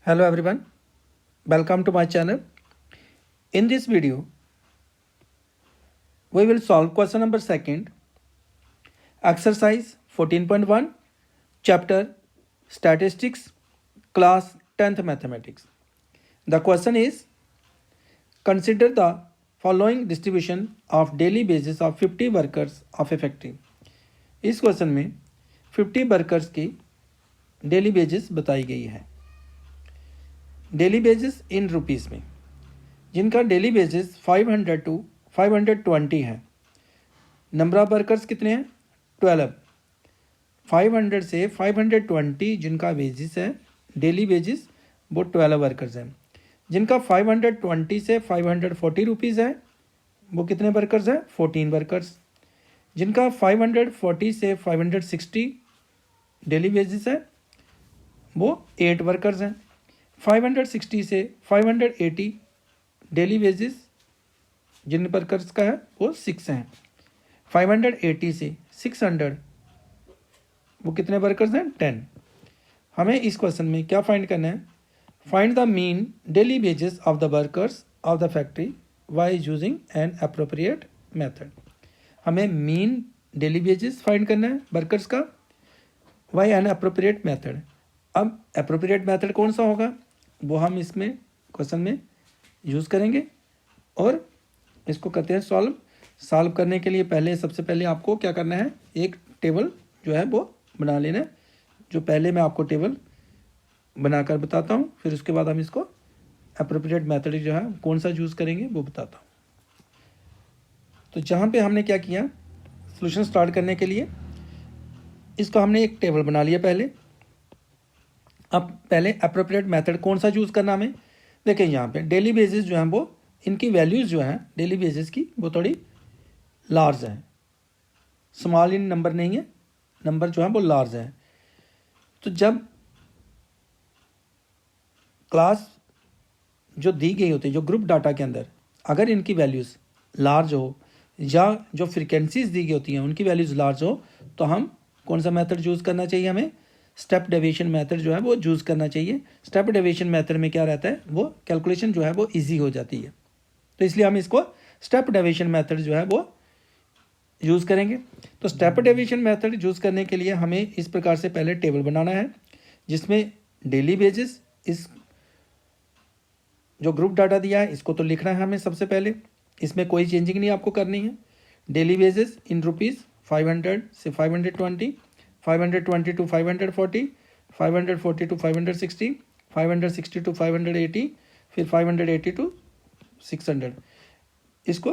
Hello everyone, welcome to my channel. In this video, we will solve question number 2, exercise 14.1, chapter statistics, class 10th mathematics. The question is, consider the following distribution of daily wages of 50 workers of a factory. इस question में 50 workers की daily wages बताई गई है. Daily wages in rupees में, जिनका daily wages 500 to 520 है. Number of workers कितने हैं? 12. 500 से 520 जिनका वेजेस है, डेली वेजेस, वो 12 वर्कर्स हैं. जिनका 520 से 540 रुपीज़ है, वो कितने वर्कर्स हैं? 14 वर्कर्स. जिनका 540 से 560 डेली वेजेस है, वो 8 वर्कर्स हैं. 560 से 580 डेली वेजेस जिन वर्कर्स का है, वो 6 हैं. 580 से 600 वो कितने वर्कर्स हैं? 10. हमें इस क्वेश्चन में क्या फाइंड करना है? Find the mean daily wages of the workers of the factory by using an appropriate method. हमें मीन डेली वेजेस फाइंड करना है वर्कर्स का बाय एन अप्रोप्रिएट मेथड. अब अप्रोप्रिएट मेथड कौन सा होगा, वो हम इसमें क्वेश्चन में यूज़ करेंगे और इसको करते हैं सॉल्व. सॉल्व करने के लिए सबसे पहले आपको क्या करना है, एक टेबल जो है वो बना लेना है. जो पहले मैं आपको टेबल बनाकर बताता हूँ, फिर उसके बाद हम इसको अप्रोप्रिएट मेथड जो है कौन सा यूज़ करेंगे वो बताता हूँ. तो जहाँ पे हमने क्या किया, सॉल्यूशन स्टार्ट करने के लिए इसको हमने एक टेबल बना लिया पहले. अब पहले अप्रोप्रिएट मेथड कौन सा यूज़ करना हमें, देखिए यहाँ पे डेली बेसिस जो हैं वो, इनकी वैल्यूज़ जो हैं डेली बेसिस की, वो थोड़ी लार्ज हैं. स्मॉल इन नंबर नहीं है, नंबर जो है वो लार्ज है. तो जब क्लास जो दी गई होती है, जो ग्रुप डाटा के अंदर, अगर इनकी वैल्यूज़ लार्ज हो या जो फ्रिक्वेंसीज दी गई होती हैं उनकी वैल्यूज़ लार्ज हो, तो हम कौन सा मेथड यूज़ करना चाहिए? हमें स्टेप डेविएशन मेथड जो है वो यूज़ करना चाहिए. स्टेप डेविएशन मेथड में क्या रहता है, वो कैलकुलेशन जो है वो इजी हो जाती है. तो इसलिए हम इसको स्टेप डेविएशन मेथड जो है वो यूज़ करेंगे. तो स्टेप डेविएशन मेथड यूज़ करने के लिए हमें इस प्रकार से पहले टेबल बनाना है, जिसमें डेली वेजेस, इस जो ग्रुप डाटा दिया है इसको तो लिखना है हमें सबसे पहले. इसमें कोई चेंजिंग नहीं आपको करनी है. डेली वेजेस इन रुपीज़ 500 से 520, 520 टू 540, 540 टू 560, 560 टू 580, फिर 580 टू 600. इसको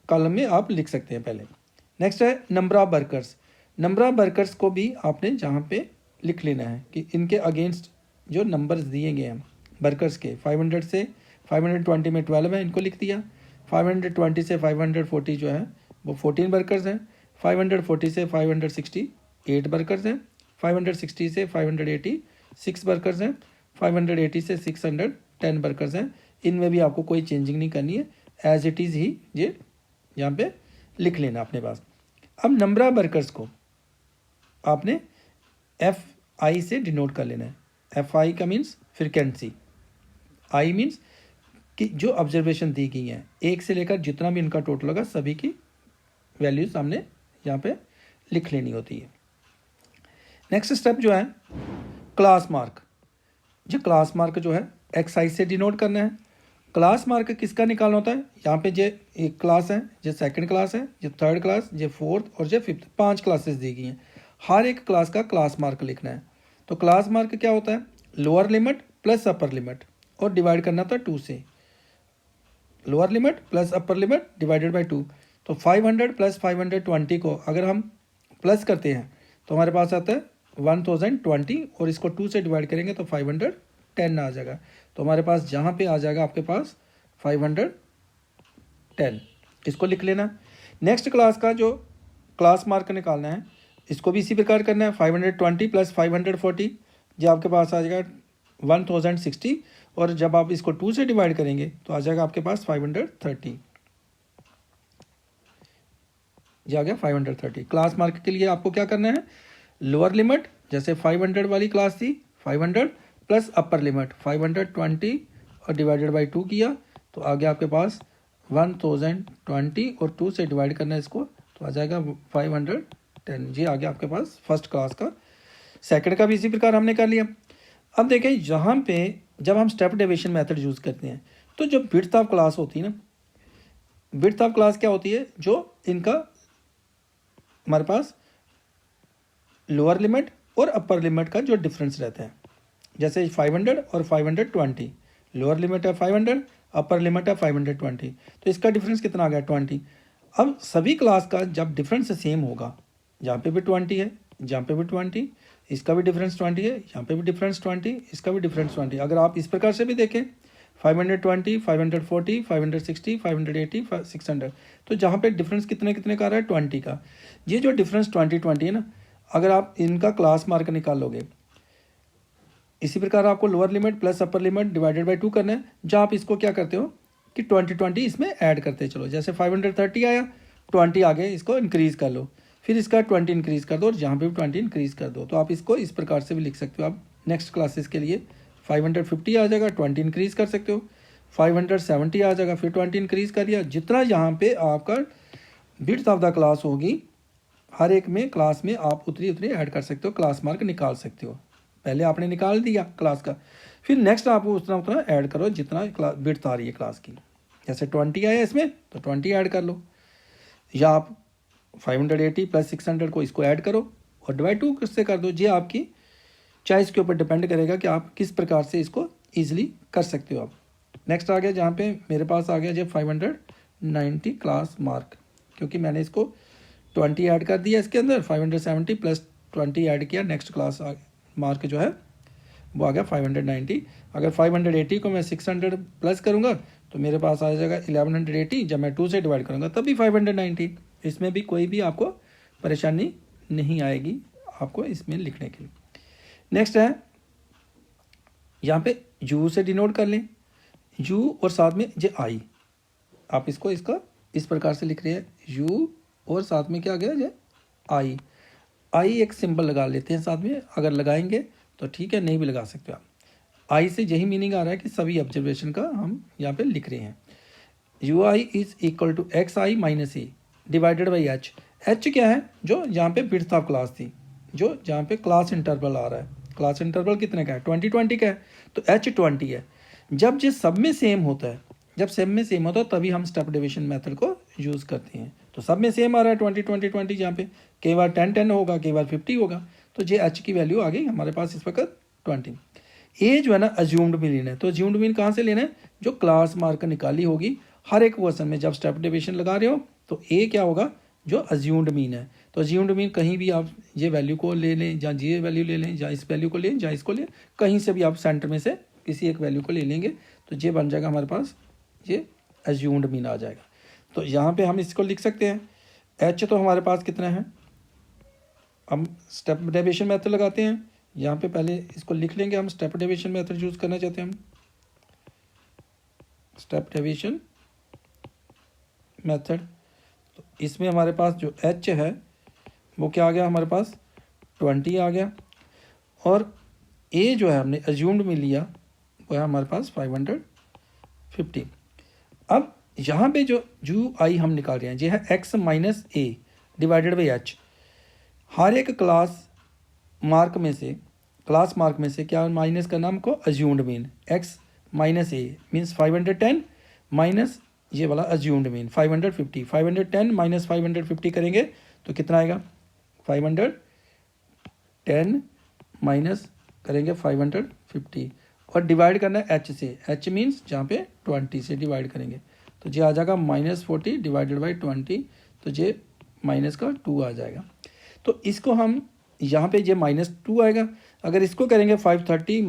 कॉलम में आप लिख सकते हैं पहले. नेक्स्ट है number of workers. Number of workers को भी आपने जहाँ पे लिख लेना है कि इनके अगेंस्ट जो नंबर्स दिए गए हैं वर्कर्स के, 500 से 520 में 12 है, इनको लिख दिया. 520 से 540 जो है वो 14 वर्कर्स हैं. 540 से 560 8 वर्कर्स हैं. 560 से 580 6 वर्कर्स हैं. 580 से 600 10 वर्कर्स हैं. इनमें भी आपको कोई चेंजिंग नहीं करनी है, एज इट इज़ ही ये यहाँ पे लिख लेना अपने पास. अब नंबर ऑफ वर्कर्स को आपने FI से डिनोट कर लेना है. FI का मीन्स फ्रिक्वेंसी, I मीन्स कि जो ऑब्जर्वेशन दी गई हैं, एक से लेकर जितना भी इनका टोटल होगा सभी की वैल्यूज हमने यहाँ पे लिख लेनी होती है. नेक्स्ट स्टेप जो है क्लास मार्क. जो क्लास मार्क जो है XI से डिनोट करना है. क्लास मार्क किसका निकालना होता है? यहाँ पे जो एक क्लास है, जो सेकंड क्लास है, जो थर्ड क्लास, जो फोर्थ और जो फिफ्थ, 5 क्लासेस दी गई हैं. हर एक क्लास का क्लास मार्क लिखना है. तो क्लास मार्क क्या होता है? Lower limit plus upper limit, और डिवाइड करना था 2 से. Lower limit plus upper limit divided by 2. तो 500 प्लस 520 को अगर हम प्लस करते हैं तो हमारे पास आता है 1020, और इसको 2 से डिवाइड करेंगे तो 510 आ जाएगा. तो हमारे पास जहाँ पे आ जाएगा आपके पास 510, इसको लिख लेना. नेक्स्ट क्लास का जो क्लास मार्क निकालना है, इसको भी इसी प्रकार करना है. 520 प्लस 540 जो आपके पास आ जाएगा 1060, और जब आप इसको 2 से डिवाइड करेंगे तो आ जाएगा आपके पास 530. ये आ गया 530. क्लास मार्क के लिए आपको क्या करना है, लोअर लिमिट जैसे 500 वाली क्लास थी 500 प्लस अपर लिमिट 520 और डिवाइडेड बाई 2 किया तो आ गया आपके पास 1020 और 2 से डिवाइड करना है इसको तो आ जाएगा 510। ये आ गया आपके पास फर्स्ट क्लास का। सेकंड का भी इसी प्रकार हमने कर लिया। अब देखें यहाँ पे जब हम स्टेप डेविएशन मेथड यूज़ करते हैं तो जो विड्थ ऑफ क्लास होती है ना, विड्थ ऑफ क्लास क्या होती है, जो इनका हमारे पास लोअर लिमिट और अपर लिमिट का जो डिफरेंस रहता है, जैसे 500 और 520, लोअर लिमिट है 500, अपर लिमिट है 520, तो इसका डिफरेंस कितना आ गया 20। अब सभी क्लास का जब डिफरेंस सेम होगा, जहाँ पे भी 20 है, जहाँ पे भी 20, इसका भी डिफरेंस 20 है, यहाँ पे भी डिफरेंस 20, इसका भी डिफरेंस 20। अगर आप इस प्रकार से भी देखें 520, 540, 560, 580, 600, तो जहाँ पे डिफरेंस कितने कितने का आ रहा है 20 का। ये जो डिफरेंस 20 है ना, अगर आप इनका क्लास मार्क निकाल लोगे, इसी प्रकार आपको lower limit plus upper limit divided by 2 करना है, जहाँ आप इसको क्या करते हो कि 20 इसमें ऐड करते चलो। जैसे 530 आया, 20 आगे इसको इंक्रीज़ कर लो, फिर इसका 20 इंक्रीज़ कर दो और जहाँ पे भी 20 इंक्रीज़ कर दो। तो आप इसको इस प्रकार से भी लिख सकते हो। आप नेक्स्ट क्लासेस के लिए 550 आ जाएगा, 20 इंक्रीज़ कर सकते हो, 570 आ जाएगा, फिर 20 इंक्रीज़ कर दिया। जितना यहाँ पे आपका विड्थ ऑफ द क्लास होगी, हर एक में क्लास में आप उतनी ऐड कर सकते हो, क्लास मार्क निकाल सकते हो। पहले आपने निकाल दिया क्लास का, फिर नेक्स्ट आप उतना ऐड करो जितना विड्थ आ रही है क्लास की। जैसे 20 आया इसमें तो 20 ऐड कर लो, या आप 580 प्लस 600 को इसको ऐड करो और डिवाइड 2 से कर दो। ये आपकी चॉइस के ऊपर डिपेंड करेगा कि आप किस प्रकार से इसको ईजिली कर सकते हो। आप नेक्स्ट आ गया, जहाँ पे मेरे पास आ गया जो 590 क्लास मार्क, क्योंकि मैंने इसको 20 ऐड कर दिया इसके अंदर, 570 प्लस 20 ऐड किया, नेक्स्ट क्लास मार्क जो है वो आ गया 590। अगर 580 को मैं 600 प्लस करूँगा तो मेरे पास आ जाएगा 1180, जब मैं 2 से डिवाइड करूँगा तब भी 590। इसमें भी कोई भी आपको परेशानी नहीं आएगी आपको इसमें लिखने के लिए। नेक्स्ट है, यहाँ पे यू से डिनोट कर लें, यू और साथ में जे आई, आप इसको इसका इस प्रकार से लिख रहे हैं, यू और साथ में क्या आ गया जे आई। आई एक सिंबल लगा लेते हैं साथ में, अगर लगाएंगे तो ठीक है, नहीं भी लगा सकते आप। आई से यही मीनिंग आ रहा है कि सभी ऑब्जर्वेशन का हम यहाँ पे लिख रहे हैं। U I is equal to X I minus E divided by H. H क्या है, जो यहाँ पे विड्थ ऑफ क्लास थी, जो जहाँ पे क्लास इंटरवल आ रहा है, क्लास इंटरवल कितने का है 20 का है, तो एच 20 है। जब ये सब में सेम होता है, जब सब में सेम होता है तभी हम स्टेप डिवीजन मेथड को यूज़ करते हैं। तो सब में सेम आ रहा है 20 जहाँ पे कई बार 10 होगा, कई बार 50 होगा, तो ये एच की वैल्यू आ गई हमारे पास इस वक्त 20। ए जो है ना अज्यूम्ड मीन लेना है, तो अज्यूम्ड मीन कहाँ से लेना है, जो क्लास मार्क निकाली होगी हर एक क्वेश्चन में जब स्टेप डिवीजन लगा रहे हो तो ए क्या होगा, जो अज्यूम्ड मीन है। तो अज्यूम्ड मीन कहीं भी आप ये वैल्यू को ले लें, या ये वैल्यू ले लें, या इस वैल्यू को लें, या इसको लें, कहीं से भी आप सेंटर में से किसी एक वैल्यू को ले लेंगे तो ये बन जाएगा हमारे पास, ये अज्यूम्ड मीन आ जाएगा। तो यहाँ पे हम इसको लिख सकते हैं, एच तो हमारे पास कितना है, हम स्टेप डेविएशन मेथड लगाते हैं। यहाँ पे पहले इसको लिख लेंगे, हम स्टेप डेविएशन मेथड यूज़ करना चाहते हैं, हम स्टेप डेविएशन मेथड। तो इसमें हमारे पास जो एच है वो क्या आ गया, हमारे पास 20 आ गया, और ए जो है हमने अज्यूम्ड में लिया वो है हमारे पास 550। अब यहाँ पे जो यू आई हम निकाल रहे हैं ये है x minus a divided by h. हर एक क्लास मार्क में से क्या माइनस करना हमको, assumed mean, x minus a means 510 minus ये वाला अज्यूम्ड मीन 550। 510 माइनस 550 करेंगे तो कितना आएगा, 510 माइनस करेंगे 550 और डिवाइड करना है एच से, एच मीन्स जहाँ पे 20 से डिवाइड करेंगे तो ये आ जाएगा -40 डिवाइडेड बाई 20, तो ये माइनस का 2 आ जाएगा। तो इसको हम यहाँ पे ये -2 आएगा। अगर इसको करेंगे 530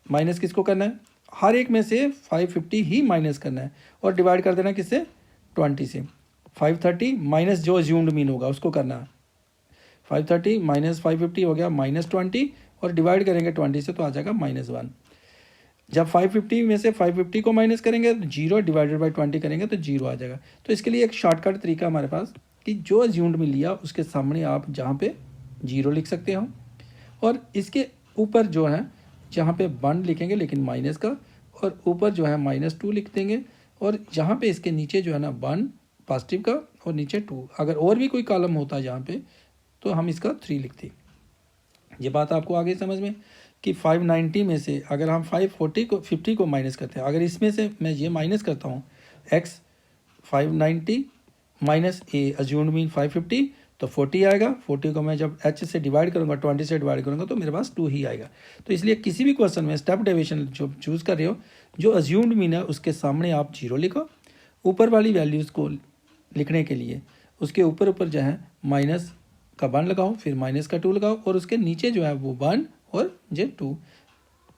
माइनस किसको करना है, हर एक में से 550 ही माइनस करना है और डिवाइड कर देना किससे, 20 से। 530 माइनस जो अज्यूम्ड मीन होगा उसको करना है, 530 माइनस 550 हो गया -20 और डिवाइड करेंगे 20 से तो आ जाएगा -1। जब 550 में से 550 को माइनस करेंगे तो 0 डिवाइडेड बाई 20 करेंगे तो 0 आ जाएगा। तो इसके लिए एक शॉर्टकट तरीका हमारे पास कि जो अज्यूम्ड में लिया उसके सामने आप जहाँ पे 0 लिख सकते हो और इसके ऊपर जो है जहाँ पे 1 लिखेंगे लेकिन माइनस का, और ऊपर जो है -2 लिख देंगे, और जहाँ पे इसके नीचे जो है ना 1 पॉजिटिव का और नीचे 2। अगर और भी कोई कॉलम होता जहाँ पे तो हम इसका 3 लिखते। ये बात आपको आगे समझ में कि 590 में से अगर हम 50 को माइनस करते हैं, अगर इसमें से मैं ये माइनस करता हूँ x 590 माइनस ए अज्यूम्ड मीन 550 तो 40 आएगा। 40 को मैं जब h से डिवाइड करूँगा, 20 से डिवाइड करूँगा तो मेरे पास 2 ही आएगा। तो इसलिए किसी भी क्वेश्चन में स्टेप डेविएशन जो चूज़ कर रहे हो, जो अज्यूम्ड मीन है उसके सामने आप 0 लिखो, ऊपर वाली वैल्यूज़ को लिखने के लिए उसके ऊपर ऊपर जो है माइनस का 1 लगाओ, फिर माइनस का 2 लगाओ, और उसके नीचे जो है वो 1 और जे 2।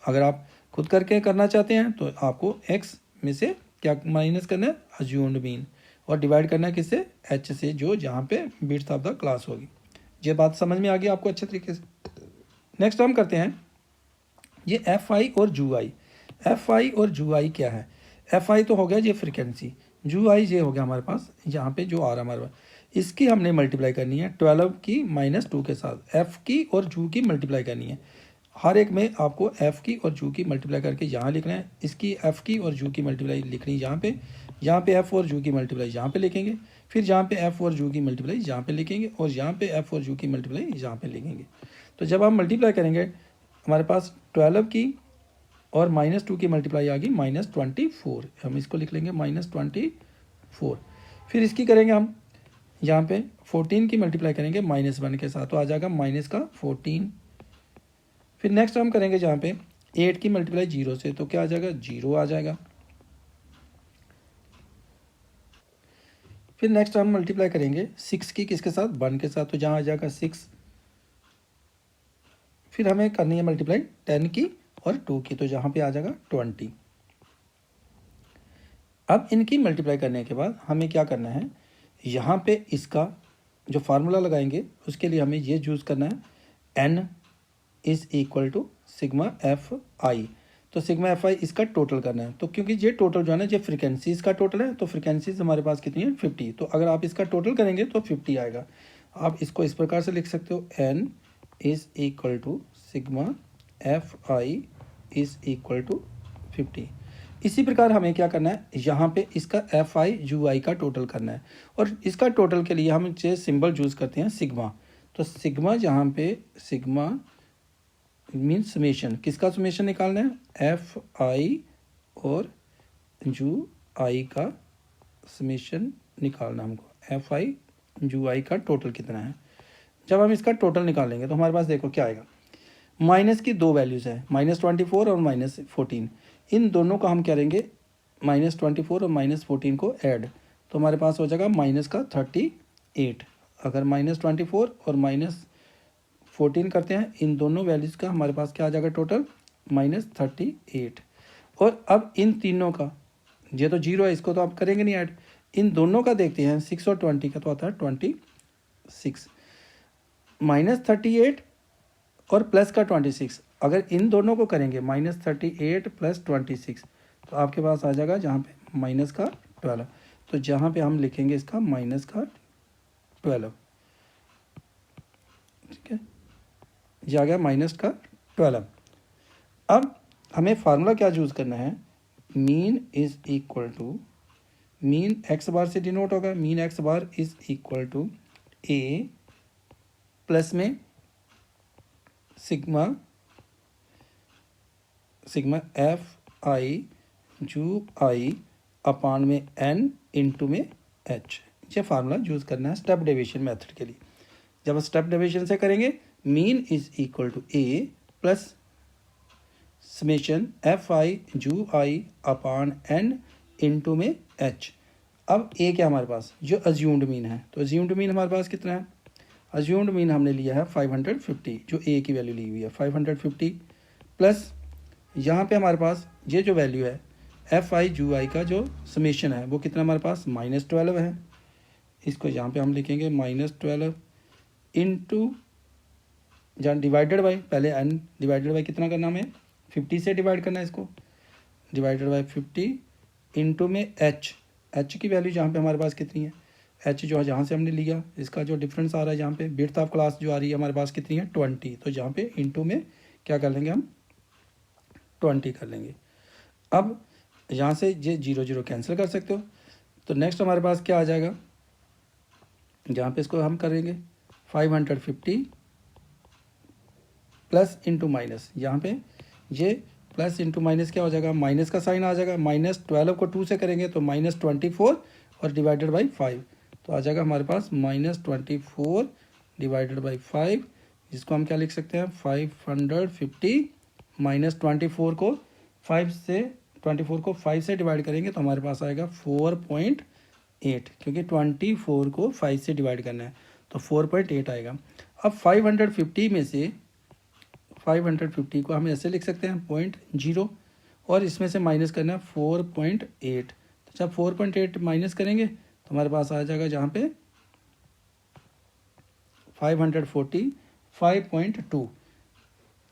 अगर आप खुद करके करना चाहते हैं तो आपको x में से क्या माइनस करना है, अज्यूम्ड मीन, और डिवाइड करना है किससे, h से, जो जहाँ पे विड्थ ऑफ द क्लास होगी। ये बात समझ में आ गई आपको अच्छे तरीके से। नेक्स्ट हम करते हैं ये fi और जूआई। fi और जूआई क्या है? fi तो हो गया ये फ्रिक्वेंसी, जूआई ये हो गया हमारे पास यहाँ पे जो आ रहा है हमारे पास, इसकी हमने मल्टीप्लाई करनी है 12 की -2 के साथ, f की और जू की मल्टीप्लाई करनी है। हर एक में आपको f की और जू की मल्टीप्लाई करके यहाँ लिखना है, इसकी f की और जू की मल्टीप्लाई लिखनी है यहाँ पे f और जू की मल्टीप्लाई यहाँ पे लिखेंगे, फिर जहाँ पे f और जू की मल्टीप्लाई यहाँ पे लिखेंगे, और यहाँ पे f और जू की मल्टीप्लाई यहाँ पे लिखेंगे। तो जब हम मल्टीप्लाई करेंगे हमारे पास 12 की और -2 की मल्टीप्लाई आ गई -24, हम इसको लिख लेंगे -24। फिर इसकी करेंगे हम यहाँ पे 14 की मल्टीप्लाई करेंगे -1 के साथ, तो आ जाएगा -14। फिर नेक्स्ट हम करेंगे जहाँ पे 8 की मल्टीप्लाई 0 से, तो क्या आ जाएगा, 0 आ जाएगा। फिर नेक्स्ट हम मल्टीप्लाई करेंगे 6 की किसके साथ, 1 के साथ, तो जहाँ आ जाएगा 6। फिर हमें करनी है मल्टीप्लाई 10 की और 2 की, तो जहाँ पे आ जाएगा 20। अब इनकी मल्टीप्लाई करने के बाद हमें क्या करना है, यहाँ पे इसका जो फार्मूला लगाएंगे उसके लिए हमें ये यूज़ करना है, n is equal to sigma F I. तो सिग्मा एफ आई इसका टोटल करना है, तो क्योंकि ये टोटल जो है ना ये फ्रिक्वेंसीज़ का टोटल है, तो फ्रिक्वेंसीज़ हमारे पास कितनी है, 50। तो अगर आप इसका टोटल करेंगे तो 50 आएगा। आप इसको इस प्रकार से लिख सकते हो, n is equal to sigma F I is equal to 50। इसी प्रकार हमें क्या करना है, यहाँ पे इसका एफ आई यू आई का टोटल करना है, और इसका टोटल के लिए हम ये सिंबल यूज़ करते हैं सिग्मा। तो सिग्मा यहाँ पे सिग्मा मीन समेशन, किसका समेशन निकालना है, एफ आई और यू आई का समेशन निकालना हमको, एफ आई यू आई का टोटल कितना है। जब हम इसका टोटल निकालेंगे तो हमारे पास देखो क्या आएगा, माइनस की 2 वैल्यूज़ है, -24 और -14। इन दोनों का हम करेंगे -24 और -14 को ऐड, तो हमारे पास हो जाएगा माइनस का 38। अगर -24 और -14 करते हैं, इन दोनों वैल्यूज़ का हमारे पास क्या आ जाएगा टोटल, -38। और अब इन तीनों का, ये तो 0 है, इसको तो आप करेंगे नहीं ऐड, इन दोनों का देखते हैं 6 और 20 का, तो आता है 26। -38 और प्लस का 26, अगर इन दोनों को करेंगे -38 + 26, तो आपके पास आ जाएगा जहाँ पे माइनस का 12। तो जहाँ पे हम लिखेंगे इसका माइनस का 12, ठीक है, ये आ गया माइनस का 12। अब हमें फार्मूला क्या यूज़ करना है, mean is equal to, mean x bar से डिनोट होगा, mean x bar is equal to a plus में sigma F I U I upon में n इंटू में h। ये फार्मूला यूज़ करना है स्टेप डेविएशन मेथड के लिए। जब स्टेप डेविएशन से करेंगे, mean is equal to a plus summation F I U I upon n into में h। अब a क्या हमारे पास, जो अज्यूम्ड मीन है, तो अज्यूम्ड मीन हमारे पास कितना है, अज्यूम्ड मीन हमने लिया है 550, जो a की वैल्यू ली हुई है 550, प्लस यहाँ पे हमारे पास ये जो वैल्यू है एफ आई जू आई का जो समेशन है वो कितना हमारे पास -12 है। इसको यहाँ पे हम लिखेंगे -12 इंटू, जहाँ डिवाइडेड बाई, पहले n डिवाइडेड बाई कितना करना हमें, 50 से डिवाइड करना है इसको, डिवाइडेड बाई 50 इंटू में h की वैल्यू जहाँ पे हमारे पास कितनी है, h जो है जहाँ से हमने लिया इसका जो डिफरेंस आ रहा है, जहाँ पे विड्थ ऑफ क्लास जो आ रही है हमारे पास कितनी है 20, तो जहाँ पे इंटू में क्या कर लेंगे हम 20 कर लेंगे। अब यहाँ से ये 0 0 कैंसिल कर सकते हो। तो नेक्स्ट हमारे पास क्या आ जाएगा, जहाँ पे इसको हम करेंगे 550 प्लस इंटू माइनस, यहाँ पे ये प्लस इंटू माइनस क्या हो जाएगा, माइनस का साइन आ जाएगा। -12 को 2 से करेंगे तो -24 और डिवाइडेड बाई 5, तो आ जाएगा हमारे पास -24 डिवाइडेड बाई 5, जिसको हम क्या लिख सकते हैं 550 -24 को 5 से 24 को 5 से डिवाइड करेंगे तो हमारे पास आएगा 4.8, क्योंकि 24 को 5 से डिवाइड करना है तो 4.8 आएगा। अब 550 में से 550 को हम ऐसे लिख सकते हैं 0.0 और इसमें से माइनस करना है 4.8, तो जब 4.8 माइनस करेंगे तो हमारे पास आ जाएगा जहाँ पे 540 5.2,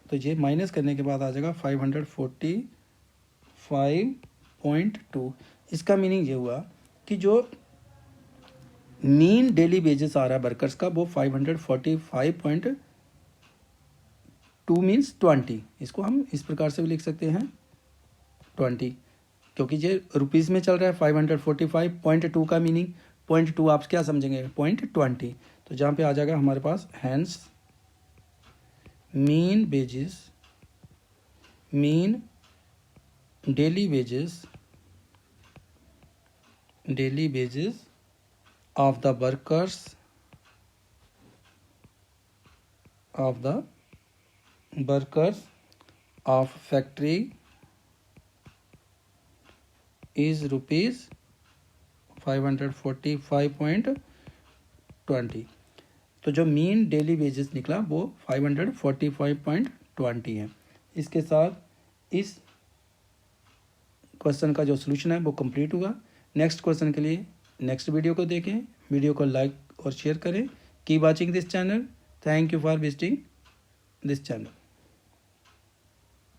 तो ये माइनस करने के बाद आ जाएगा 545.2। इसका मीनिंग ये हुआ कि जो मीन डेली वेजेस आ रहा है वर्कर्स का वो 545.2 मीन्स 20, इसको हम इस प्रकार से भी लिख सकते हैं 20, क्योंकि ये रुपीज़ में चल रहा है। 545.2 का मीनिंग 0.2 आप क्या समझेंगे 0.20, तो जहाँ पे आ जाएगा हमारे पास हैंस mean daily wages of the workers of factory is rupees 545.20। तो जो मीन डेली वेजेस निकला वो 545.20 है। इसके साथ इस क्वेश्चन का जो सोल्यूशन है वो कंप्लीट हुआ। नेक्स्ट क्वेश्चन के लिए नेक्स्ट वीडियो को देखें, वीडियो को लाइक और शेयर करें। Keep watching this channel. Thank you for visiting this channel.